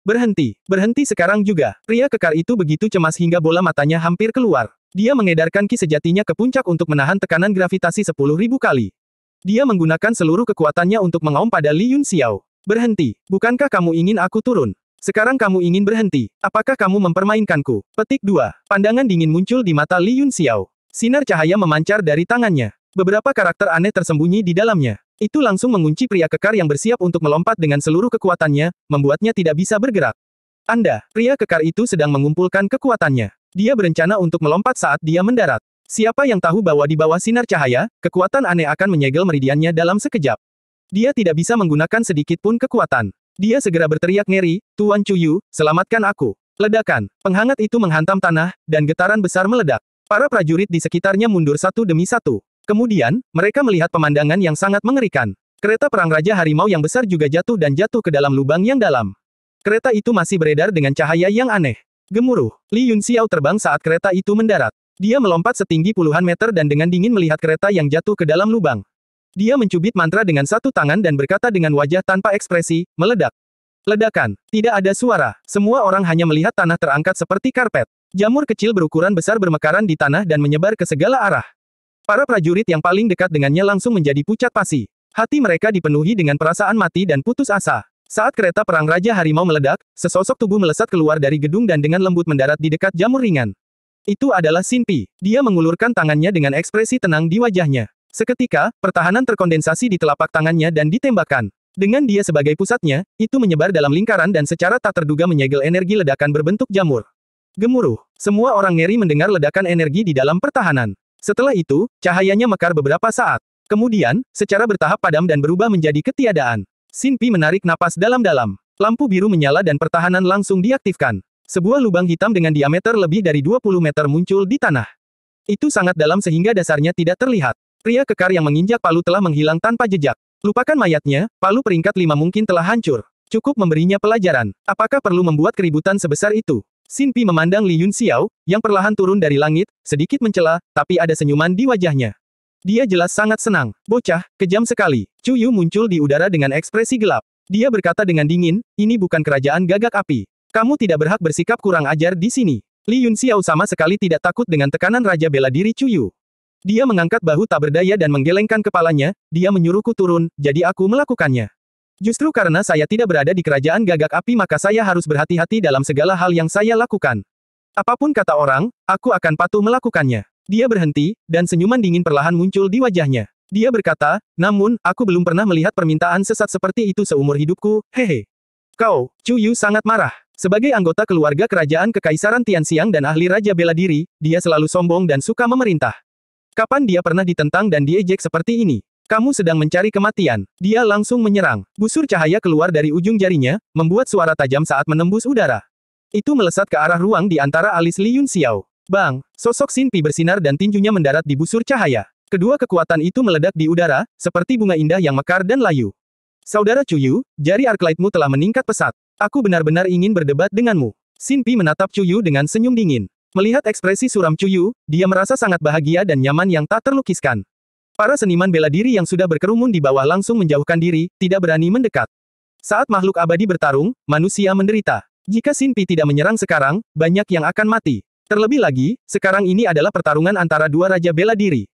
Berhenti, berhenti sekarang juga. Pria kekar itu begitu cemas hingga bola matanya hampir keluar. Dia mengedarkan ki sejatinya ke puncak untuk menahan tekanan gravitasi 10.000 kali. Dia menggunakan seluruh kekuatannya untuk mengaum pada Li Yunxiao. Berhenti, bukankah kamu ingin aku turun? Sekarang kamu ingin berhenti. Apakah kamu mempermainkanku? Petik 2. Pandangan dingin muncul di mata Li Yunxiao. Sinar cahaya memancar dari tangannya. Beberapa karakter aneh tersembunyi di dalamnya. Itu langsung mengunci pria kekar yang bersiap untuk melompat dengan seluruh kekuatannya, membuatnya tidak bisa bergerak. Anda, pria kekar itu sedang mengumpulkan kekuatannya. Dia berencana untuk melompat saat dia mendarat. Siapa yang tahu bahwa di bawah sinar cahaya, kekuatan aneh akan menyegel meridiannya dalam sekejap. Dia tidak bisa menggunakan sedikit pun kekuatan. Dia segera berteriak ngeri, Tuan Chuyu, selamatkan aku. Ledakan, penghangat itu menghantam tanah, dan getaran besar meledak. Para prajurit di sekitarnya mundur satu demi satu. Kemudian, mereka melihat pemandangan yang sangat mengerikan. Kereta perang Raja Harimau yang besar juga jatuh dan jatuh ke dalam lubang yang dalam. Kereta itu masih beredar dengan cahaya yang aneh. Gemuruh, Li Yunxiao terbang saat kereta itu mendarat. Dia melompat setinggi puluhan meter dan dengan dingin melihat kereta yang jatuh ke dalam lubang. Dia mencubit mantra dengan satu tangan dan berkata dengan wajah tanpa ekspresi, meledak. Ledakan, tidak ada suara, semua orang hanya melihat tanah terangkat seperti karpet. Jamur kecil berukuran besar bermekaran di tanah dan menyebar ke segala arah. Para prajurit yang paling dekat dengannya langsung menjadi pucat pasi. Hati mereka dipenuhi dengan perasaan mati dan putus asa. Saat kereta perang Raja Harimau meledak, sesosok tubuh melesat keluar dari gedung dan dengan lembut mendarat di dekat jamur ringan. Itu adalah Xin Pi. Dia mengulurkan tangannya dengan ekspresi tenang di wajahnya. Seketika, pertahanan terkondensasi di telapak tangannya dan ditembakkan. Dengan dia sebagai pusatnya, itu menyebar dalam lingkaran dan secara tak terduga menyegel energi ledakan berbentuk jamur. Gemuruh. Semua orang ngeri mendengar ledakan energi di dalam pertahanan. Setelah itu, cahayanya mekar beberapa saat. Kemudian, secara bertahap padam dan berubah menjadi ketiadaan. Xin Pi menarik napas dalam-dalam. Lampu biru menyala dan pertahanan langsung diaktifkan. Sebuah lubang hitam dengan diameter lebih dari 20 meter muncul di tanah. Itu sangat dalam sehingga dasarnya tidak terlihat. Pria kekar yang menginjak palu telah menghilang tanpa jejak. Lupakan mayatnya, palu peringkat 5 mungkin telah hancur. Cukup memberinya pelajaran. Apakah perlu membuat keributan sebesar itu? Xin Pi memandang Li Yunxiao, yang perlahan turun dari langit, sedikit mencela, tapi ada senyuman di wajahnya. Dia jelas sangat senang. Bocah, kejam sekali. Chuyu muncul di udara dengan ekspresi gelap. Dia berkata dengan dingin, ini bukan kerajaan gagak api. Kamu tidak berhak bersikap kurang ajar di sini. Li Yunxiao sama sekali tidak takut dengan tekanan Raja Bela Diri Chuyu. Dia mengangkat bahu tak berdaya dan menggelengkan kepalanya, dia menyuruhku turun, jadi aku melakukannya. Justru karena saya tidak berada di kerajaan gagak api maka saya harus berhati-hati dalam segala hal yang saya lakukan. Apapun kata orang, aku akan patuh melakukannya. Dia berhenti, dan senyuman dingin perlahan muncul di wajahnya. Dia berkata, namun, aku belum pernah melihat permintaan sesat seperti itu seumur hidupku, hehe. Kau, Chuyu sangat marah. Sebagai anggota keluarga kerajaan Kekaisaran Tianxiang dan ahli Raja Bela Diri, dia selalu sombong dan suka memerintah. Kapan dia pernah ditentang dan diejek seperti ini? Kamu sedang mencari kematian. Dia langsung menyerang. Busur cahaya keluar dari ujung jarinya, membuat suara tajam saat menembus udara. Itu melesat ke arah ruang di antara alis Li Yunxiao. Bang! Sosok Xin Pi bersinar dan tinjunya mendarat di busur cahaya. Kedua kekuatan itu meledak di udara, seperti bunga indah yang mekar dan layu. Saudara Chuyu, jari Arclightmu telah meningkat pesat. Aku benar-benar ingin berdebat denganmu. Xin Pi menatap Chuyu dengan senyum dingin. Melihat ekspresi suram Chuyu, dia merasa sangat bahagia dan nyaman yang tak terlukiskan. Para seniman bela diri yang sudah berkerumun di bawah langsung menjauhkan diri, tidak berani mendekat. Saat makhluk abadi bertarung, manusia menderita. Jika Xin Pi tidak menyerang sekarang, banyak yang akan mati. Terlebih lagi, sekarang ini adalah pertarungan antara dua raja bela diri.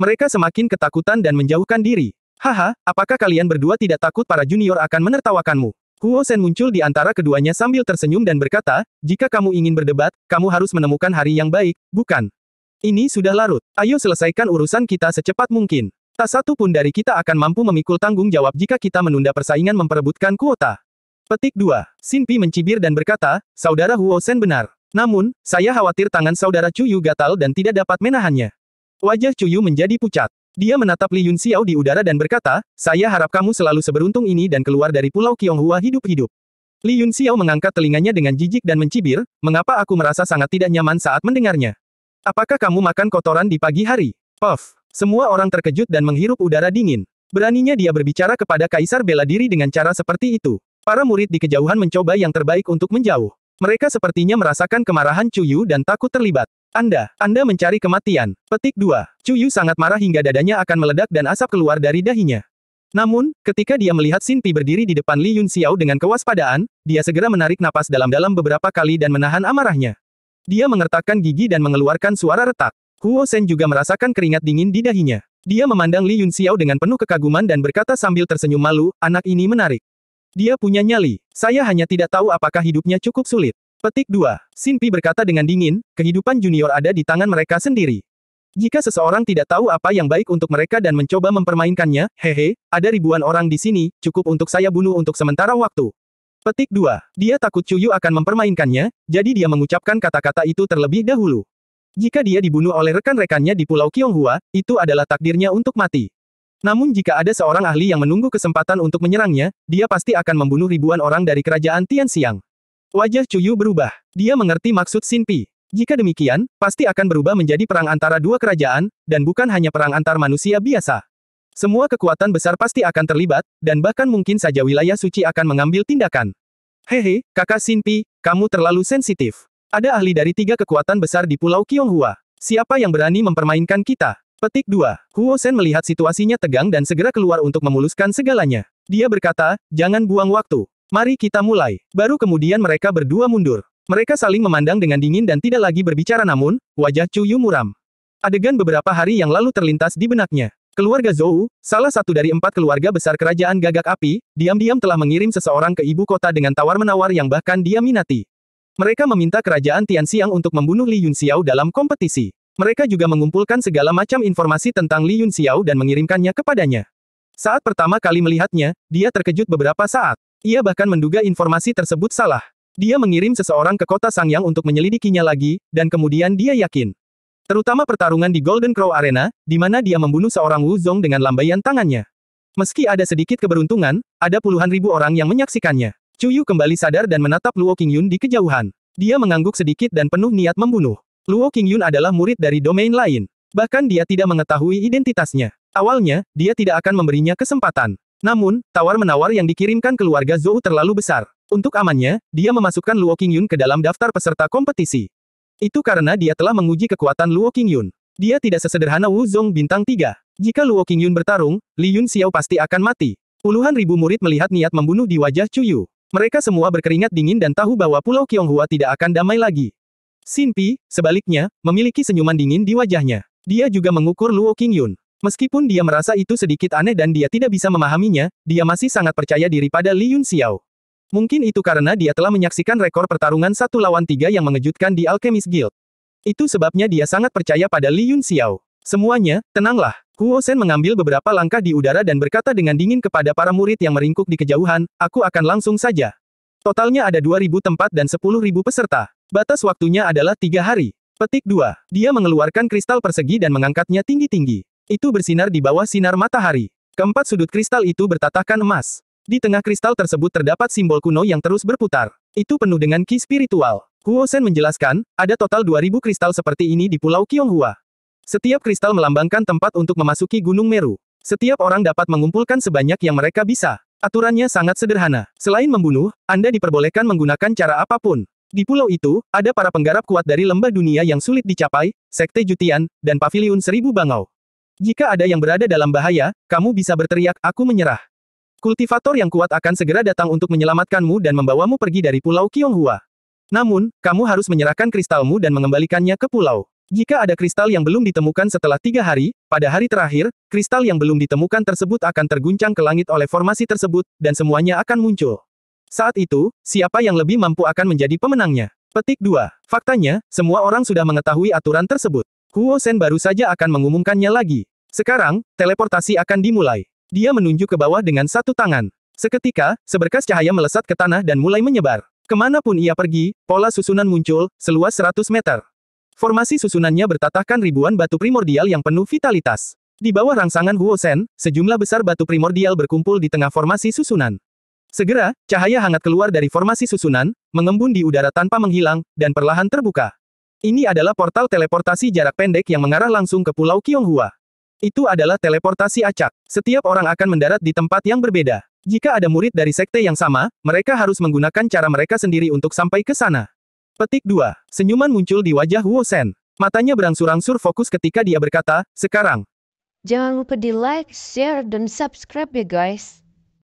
Mereka semakin ketakutan dan menjauhkan diri. Haha, apakah kalian berdua tidak takut para junior akan menertawakanmu? Huo Shen muncul di antara keduanya sambil tersenyum dan berkata, jika kamu ingin berdebat, kamu harus menemukan hari yang baik, bukan? Ini sudah larut. Ayo selesaikan urusan kita secepat mungkin. Tak satu pun dari kita akan mampu memikul tanggung jawab jika kita menunda persaingan memperebutkan kuota. Petik 2. Xin Pi mencibir dan berkata, Saudara Huo Shen benar. Namun, saya khawatir tangan Saudara Chuyu gatal dan tidak dapat menahannya. Wajah Chuyu menjadi pucat. Dia menatap Li Yunxiao di udara dan berkata, saya harap kamu selalu seberuntung ini dan keluar dari Pulau Qionghua hidup-hidup. Li Yunxiao mengangkat telinganya dengan jijik dan mencibir, mengapa aku merasa sangat tidak nyaman saat mendengarnya. Apakah kamu makan kotoran di pagi hari? Puff. Semua orang terkejut dan menghirup udara dingin. Beraninya dia berbicara kepada Kaisar Bela Diri dengan cara seperti itu. Para murid di kejauhan mencoba yang terbaik untuk menjauh. Mereka sepertinya merasakan kemarahan Chuyu dan takut terlibat. Anda mencari kematian. Petik 2. Chuyu sangat marah hingga dadanya akan meledak dan asap keluar dari dahinya. Namun, ketika dia melihat Xin Pi berdiri di depan Li Yunxiao dengan kewaspadaan, dia segera menarik napas dalam-dalam beberapa kali dan menahan amarahnya. Dia mengertakkan gigi dan mengeluarkan suara retak. Huo Shen juga merasakan keringat dingin di dahinya. Dia memandang Li Yunxiao dengan penuh kekaguman dan berkata sambil tersenyum malu, anak ini menarik. Dia punya nyali. Saya hanya tidak tahu apakah hidupnya cukup sulit. Petik 2. Xin Pi berkata dengan dingin, kehidupan junior ada di tangan mereka sendiri. Jika seseorang tidak tahu apa yang baik untuk mereka dan mencoba mempermainkannya, hehe, ada ribuan orang di sini, cukup untuk saya bunuh untuk sementara waktu. Petik 2. Dia takut Chuyu akan mempermainkannya, jadi dia mengucapkan kata-kata itu terlebih dahulu. Jika dia dibunuh oleh rekan-rekannya di Pulau Qionghua, itu adalah takdirnya untuk mati. Namun jika ada seorang ahli yang menunggu kesempatan untuk menyerangnya, dia pasti akan membunuh ribuan orang dari kerajaan Tianxiang. Wajah Chuyu berubah. Dia mengerti maksud Xin Pi. Jika demikian, pasti akan berubah menjadi perang antara dua kerajaan, dan bukan hanya perang antar manusia biasa. Semua kekuatan besar pasti akan terlibat, dan bahkan mungkin saja wilayah suci akan mengambil tindakan. Hehe, kakak Xin Pi, kamu terlalu sensitif. Ada ahli dari 3 kekuatan besar di Pulau Qionghua. Siapa yang berani mempermainkan kita? Petik 2. Huo Shen melihat situasinya tegang dan segera keluar untuk memuluskan segalanya. Dia berkata, jangan buang waktu. Mari kita mulai. Baru kemudian mereka berdua mundur. Mereka saling memandang dengan dingin dan tidak lagi berbicara namun, wajah Chuyu muram. Adegan beberapa hari yang lalu terlintas di benaknya. Keluarga Zhou, salah satu dari 4 keluarga besar kerajaan gagak api, diam-diam telah mengirim seseorang ke ibu kota dengan tawar-menawar yang bahkan dia minati. Mereka meminta kerajaan Tianxiang untuk membunuh Li Yunxiao dalam kompetisi. Mereka juga mengumpulkan segala macam informasi tentang Li Yunxiao dan mengirimkannya kepadanya. Saat pertama kali melihatnya, dia terkejut beberapa saat. Ia bahkan menduga informasi tersebut salah. Dia mengirim seseorang ke kota Sangyang untuk menyelidikinya lagi, dan kemudian dia yakin. Terutama pertarungan di Golden Crow Arena, di mana dia membunuh seorang Wu Zong dengan lambaian tangannya. Meski ada sedikit keberuntungan, ada puluhan ribu orang yang menyaksikannya. Chuyu kembali sadar dan menatap Luo Qingyun di kejauhan. Dia mengangguk sedikit dan penuh niat membunuh. Luo Qingyun adalah murid dari domain lain. Bahkan dia tidak mengetahui identitasnya. Awalnya, dia tidak akan memberinya kesempatan. Namun, tawar-menawar yang dikirimkan keluarga Zhou terlalu besar. Untuk amannya, dia memasukkan Luo Qingyun ke dalam daftar peserta kompetisi. Itu karena dia telah menguji kekuatan Luo Qingyun. Dia tidak sesederhana Wu Zong bintang 3. Jika Luo Qingyun bertarung, Li Yunxiao pasti akan mati. Puluhan ribu murid melihat niat membunuh di wajah Chuyu. Mereka semua berkeringat dingin dan tahu bahwa Pulau Qionghua tidak akan damai lagi. Xin Pi, sebaliknya, memiliki senyuman dingin di wajahnya. Dia juga mengukur Luo Qingyun. Meskipun dia merasa itu sedikit aneh dan dia tidak bisa memahaminya, dia masih sangat percaya diri pada Li Yunxiao. Mungkin itu karena dia telah menyaksikan rekor pertarungan 1 lawan 3 yang mengejutkan di Alchemist Guild. Itu sebabnya dia sangat percaya pada Li Yunxiao. Semuanya, tenanglah. Huo Shen mengambil beberapa langkah di udara dan berkata dengan dingin kepada para murid yang meringkuk di kejauhan, aku akan langsung saja. Totalnya ada 2.000 tempat dan 10.000 peserta. Batas waktunya adalah 3 hari. Petik 2. Dia mengeluarkan kristal persegi dan mengangkatnya tinggi-tinggi. Itu bersinar di bawah sinar matahari. Keempat sudut kristal itu bertatahkan emas. Di tengah kristal tersebut terdapat simbol kuno yang terus berputar. Itu penuh dengan ki spiritual. Huo Shen menjelaskan, ada total 2.000 kristal seperti ini di Pulau Qionghua. Setiap kristal melambangkan tempat untuk memasuki Gunung Meru. Setiap orang dapat mengumpulkan sebanyak yang mereka bisa. Aturannya sangat sederhana. Selain membunuh, Anda diperbolehkan menggunakan cara apapun. Di pulau itu, ada para penggarap kuat dari lembah dunia yang sulit dicapai, Sekte Jutian, dan Paviliun Seribu Bangau. Jika ada yang berada dalam bahaya, kamu bisa berteriak, aku menyerah. Kultivator yang kuat akan segera datang untuk menyelamatkanmu dan membawamu pergi dari Pulau Qionghua. Namun, kamu harus menyerahkan kristalmu dan mengembalikannya ke pulau. Jika ada kristal yang belum ditemukan setelah 3 hari, pada hari terakhir, kristal yang belum ditemukan tersebut akan terguncang ke langit oleh formasi tersebut, dan semuanya akan muncul. Saat itu, siapa yang lebih mampu akan menjadi pemenangnya. Petik 2. Faktanya, semua orang sudah mengetahui aturan tersebut. Huo Shen baru saja akan mengumumkannya lagi. Sekarang, teleportasi akan dimulai. Dia menunjuk ke bawah dengan satu tangan. Seketika, seberkas cahaya melesat ke tanah dan mulai menyebar. Kemanapun ia pergi, pola susunan muncul, seluas 100 meter. Formasi susunannya bertatahkan ribuan batu primordial yang penuh vitalitas. Di bawah rangsangan Huo Shen, sejumlah besar batu primordial berkumpul di tengah formasi susunan. Segera, cahaya hangat keluar dari formasi susunan, mengembun di udara tanpa menghilang, dan perlahan terbuka. Ini adalah portal teleportasi jarak pendek yang mengarah langsung ke Pulau Qionghua. Itu adalah teleportasi acak. Setiap orang akan mendarat di tempat yang berbeda. Jika ada murid dari sekte yang sama, mereka harus menggunakan cara mereka sendiri untuk sampai ke sana. Petik 2. Senyuman muncul di wajah Huo Shen. Matanya berangsur-angsur fokus ketika dia berkata, sekarang. Jangan lupa di like, share, dan subscribe ya guys.